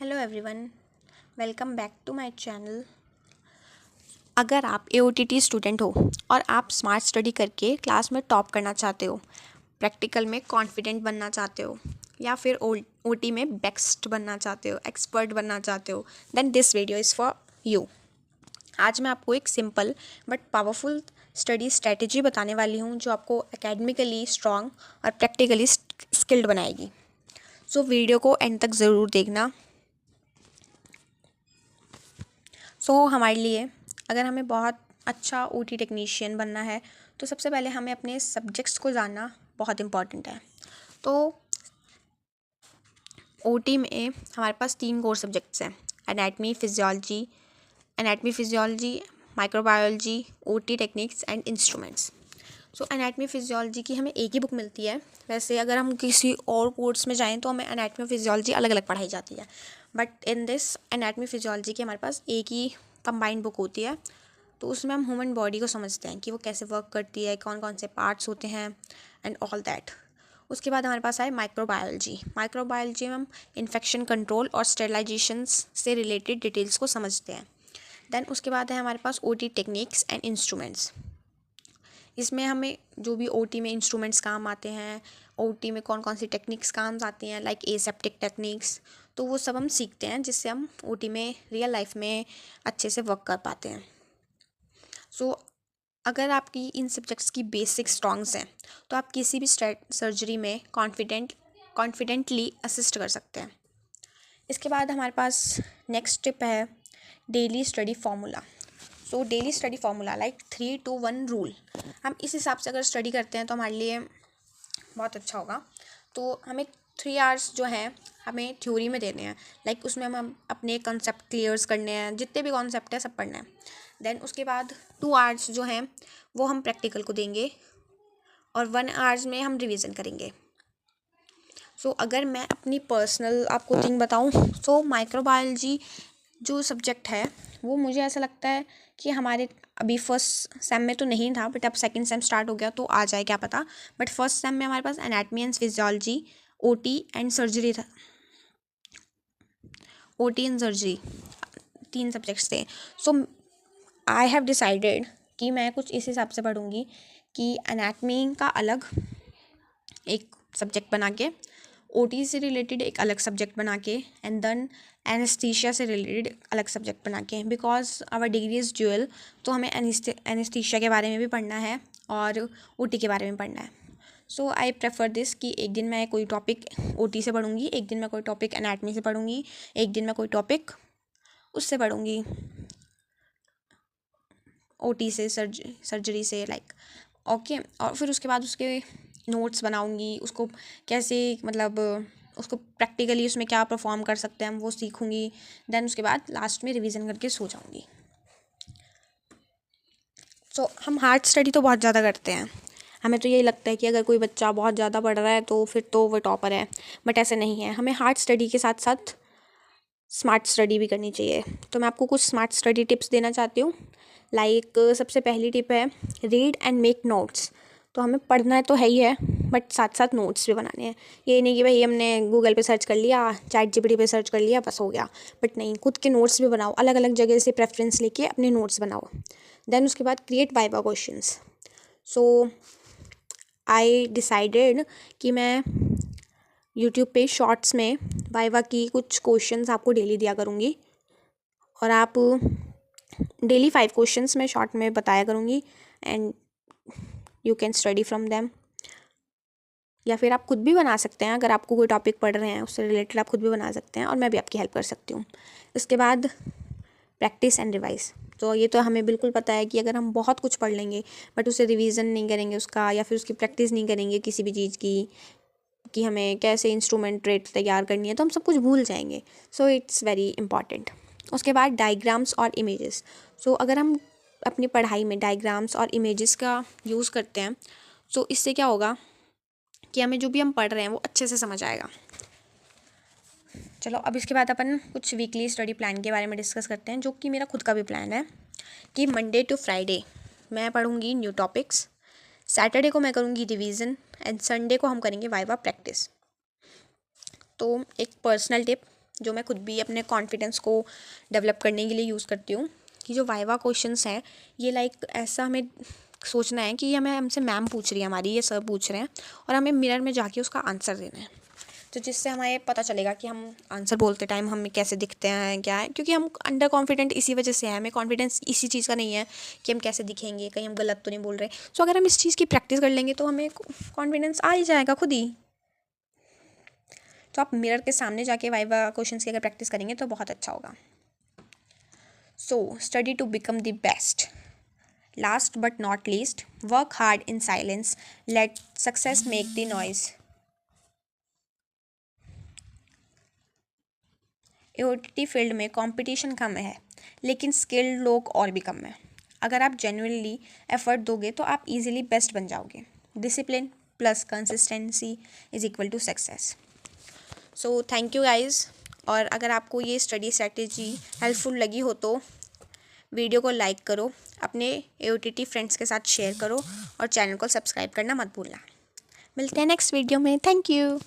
Hello everyone, welcome back to my channel. अगर आप AOTT student हो और आप स्मार्ट स्टडी करके क्लास में टॉप करना चाहते हो, प्रैक्टिकल में कॉन्फिडेंट बनना चाहते हो या फिर OT में बेस्ट बनना चाहते हो, एक्सपर्ट बनना चाहते हो, then this video is for you. आज मैं आपको एक simple but powerful study strategy बताने वाली हूँ जो आपको एकेडमिकली स्ट्रॉन्ग और प्रैक्टिकली स्किल्ड बनाएगी। सो वीडियो को एंड तक ज़रूर देखना। हमारे लिए अगर हमें बहुत अच्छा OT टेक्नीशियन बनना है तो सबसे पहले हमें अपने सब्जेक्ट्स को जानना बहुत इम्पॉर्टेंट है। तो OT में हमारे पास 3 कोर सब्जेक्ट्स हैं, anatomy physiology, microbiology, OT techniques and instruments. Anatomy physiology की हमें एक ही बुक मिलती है। वैसे अगर हम किसी और कोर्स में जाएं तो हमें एनाटमी फिजियोलॉजी अलग अलग पढ़ाई जाती है, but in this anatomy physiology की हमारे पास एक ही कंबाइंड बुक होती है। तो उसमें हम ह्यूमन बॉडी को समझते हैं कि वो कैसे वर्क करती है, कौन कौन से पार्ट्स होते हैं एंड ऑल दैट। उसके बाद हमारे पास आए माइक्रोबायोलॉजी में हम इन्फेक्शन कंट्रोल और स्टेरिलाइजेशन से रिलेटेड डिटेल्स को समझते हैं। देन उसके बाद है हमारे पास OT टेक्निक्स एंड इंस्ट्रूमेंट्स। इसमें हमें जो भी OT में इंस्ट्रूमेंट्स काम आते हैं, OT में कौन कौन सी टेक्निक्स काम आती हैं लाइक एसेप्टिक टेक्निक्स, तो वो सब हम सीखते हैं जिससे हम OT में रियल लाइफ में अच्छे से वर्क कर पाते हैं। अगर आपकी इन सब्जेक्ट्स की बेसिक स्ट्रॉन्ग्स हैं तो आप किसी भी सर्जरी में कॉन्फिडेंटली असिस्ट कर सकते हैं। इसके बाद हमारे पास नेक्स्ट टिप है daily study formula. Daily study formula like 3-2-1 rule, हम इस हिसाब से अगर स्टडी करते हैं तो हमारे लिए बहुत अच्छा होगा। तो हमें 3 आवर्स जो हैं हमें थ्योरी में देने हैं, लाइक उसमें हम अपने कॉन्सेप्ट क्लियर्स करने हैं, जितने भी कॉन्सेप्ट है सब पढ़ना है। देन उसके बाद 2 आवर्स जो हैं वो हम प्रैक्टिकल को देंगे और 1 आवर्स में हम रिवीजन करेंगे। अगर मैं अपनी पर्सनल आपको थिंग बताऊं माइक्रोबायोलॉजी जो सब्जेक्ट है वो मुझे ऐसा लगता है कि हमारे अभी फर्स्ट सेम में तो नहीं था, बट अब सेकंड सेम स्टार्ट हो गया तो आ जाए क्या पता। बट फर्स्ट सेम में हमारे पास anatomy and physiology, OT and surgery था। OT एंड सर्जरी 3 सब्जेक्ट्स थे। आई हैव डिसाइडेड कि मैं कुछ इस हिसाब से पढ़ूँगी कि एनाटमी का अलग एक सब्जेक्ट बना के, OT से रिलेटेड एक अलग सब्जेक्ट बना के एंड देन एनेस्थीसिया से रिलेटेड अलग सब्जेक्ट बना के, because our degree is dual. तो हमें एनेस्थीसिया के बारे में भी पढ़ना है और OT के बारे में पढ़ना है। आई प्रेफर दिस कि एक दिन मैं कोई टॉपिक OT से पढ़ूँगी, एक दिन मैं कोई टॉपिक एनाटमी से पढ़ूँगी, एक दिन मैं कोई टॉपिक उससे पढ़ूँगी OT से सर्जरी से लाइक ओके। और फिर उसके बाद उसके नोट्स बनाऊँगी, उसको कैसे मतलब उसको प्रैक्टिकली उसमें क्या परफॉर्म कर सकते हैं हम वो सीखूँगी। देन उसके बाद लास्ट में रिवीजन करके सो जाऊँगी। हम हार्ड स्टडी तो बहुत ज़्यादा करते हैं, हमें तो यही लगता है कि अगर कोई बच्चा बहुत ज़्यादा पढ़ रहा है तो फिर तो वो टॉपर है, बट ऐसे नहीं है। हमें हार्ड स्टडी के साथ साथ स्मार्ट स्टडी भी करनी चाहिए। तो मैं आपको कुछ स्मार्ट स्टडी टिप्स देना चाहती हूँ। लाइक सबसे पहली टिप है रीड एंड मेक नोट्स। तो हमें पढ़ना तो है ही है, बट साथ साथ नोट्स भी बनाने हैं। ये नहीं कि भाई हमने गूगल पे सर्च कर लिया, ChatGPT पे सर्च कर लिया, बस हो गया, बट नहीं, खुद के नोट्स भी बनाओ, अलग अलग जगह से प्रेफरेंस लेके अपने नोट्स बनाओ। देन उसके बाद create viva questions. I decided कि मैं यूट्यूब पे शॉर्ट्स में वाइवा की कुछ क्वेश्चंस आपको डेली दिया करूँगी और आप डेली 5 क्वेश्चंस मैं शॉर्ट में बताया करूँगी and you can study from them. या फिर आप खुद भी बना सकते हैं, अगर आपको कोई टॉपिक पढ़ रहे हैं उससे रिलेटेड आप खुद भी बना सकते हैं और मैं भी आपकी हेल्प कर सकती हूँ। इसके बाद प्रैक्टिस एंड रिवाइज। तो ये तो हमें बिल्कुल पता है कि अगर हम बहुत कुछ पढ़ लेंगे बट उसे रिवीजन नहीं करेंगे उसका, या फिर उसकी प्रैक्टिस नहीं करेंगे किसी भी चीज़ की कि हमें कैसे इंस्ट्रूमेंट रेट तैयार करनी है, तो हम सब कुछ भूल जाएंगे। It's very important. उसके बाद डायग्राम्स और इमेजेस। अगर हम अपनी पढ़ाई में डायग्राम्स और इमेजेस का यूज़ करते हैं इससे क्या होगा कि हमें जो भी हम पढ़ रहे हैं वो अच्छे से समझ आएगा। चलो अब इसके बाद अपन कुछ वीकली स्टडी प्लान के बारे में डिस्कस करते हैं, जो कि मेरा खुद का भी प्लान है कि मंडे टू फ्राइडे मैं पढ़ूँगी न्यू टॉपिक्स, सैटरडे को मैं करूँगी रिवीजन एंड संडे को हम करेंगे वाइवा प्रैक्टिस। तो एक पर्सनल टिप, जो मैं खुद भी अपने कॉन्फिडेंस को डेवलप करने के लिए यूज़ करती हूँ, कि जो वाइवा क्वेश्चंस हैं ये लाइक ऐसा हमें सोचना है कि ये हमें हमसे मैम पूछ रही है हमारी, ये सर पूछ रहे हैं, और हमें मिरर में जाके उसका आंसर देना है। तो जिससे हमें पता चलेगा कि हम आंसर बोलते टाइम हमें कैसे दिखते हैं, क्या है, क्योंकि हम अंडर कॉन्फिडेंट इसी वजह से है, हमें कॉन्फिडेंस इसी चीज़ का नहीं है कि हम कैसे दिखेंगे, कहीं हम गलत तो नहीं बोल रहे। सो अगर हम इस चीज़ की प्रैक्टिस कर लेंगे तो हमें कॉन्फिडेंस आ ही जाएगा खुद ही। तो आप मिरर के सामने जाके वाइवा क्वेश्चंस की अगर प्रैक्टिस करेंगे तो बहुत अच्छा होगा। So study to become the best. Last but not least, work hard in silence, let success make the noise. AOTT field में कंपटीशन कम है, लेकिन स्किल्ड लोग और भी कम हैं। अगर आप जेन्युइनली एफर्ट दोगे तो आप इजीली बेस्ट बन जाओगे। Discipline plus consistency is equal to success. So thank you guys. और अगर आपको ये स्टडी स्ट्रैटेजी हेल्पफुल लगी हो तो वीडियो को लाइक करो, अपने एओटीटी फ्रेंड्स के साथ शेयर करो, और चैनल को सब्सक्राइब करना मत भूलना। मिलते हैं नेक्स्ट वीडियो में। Thank you.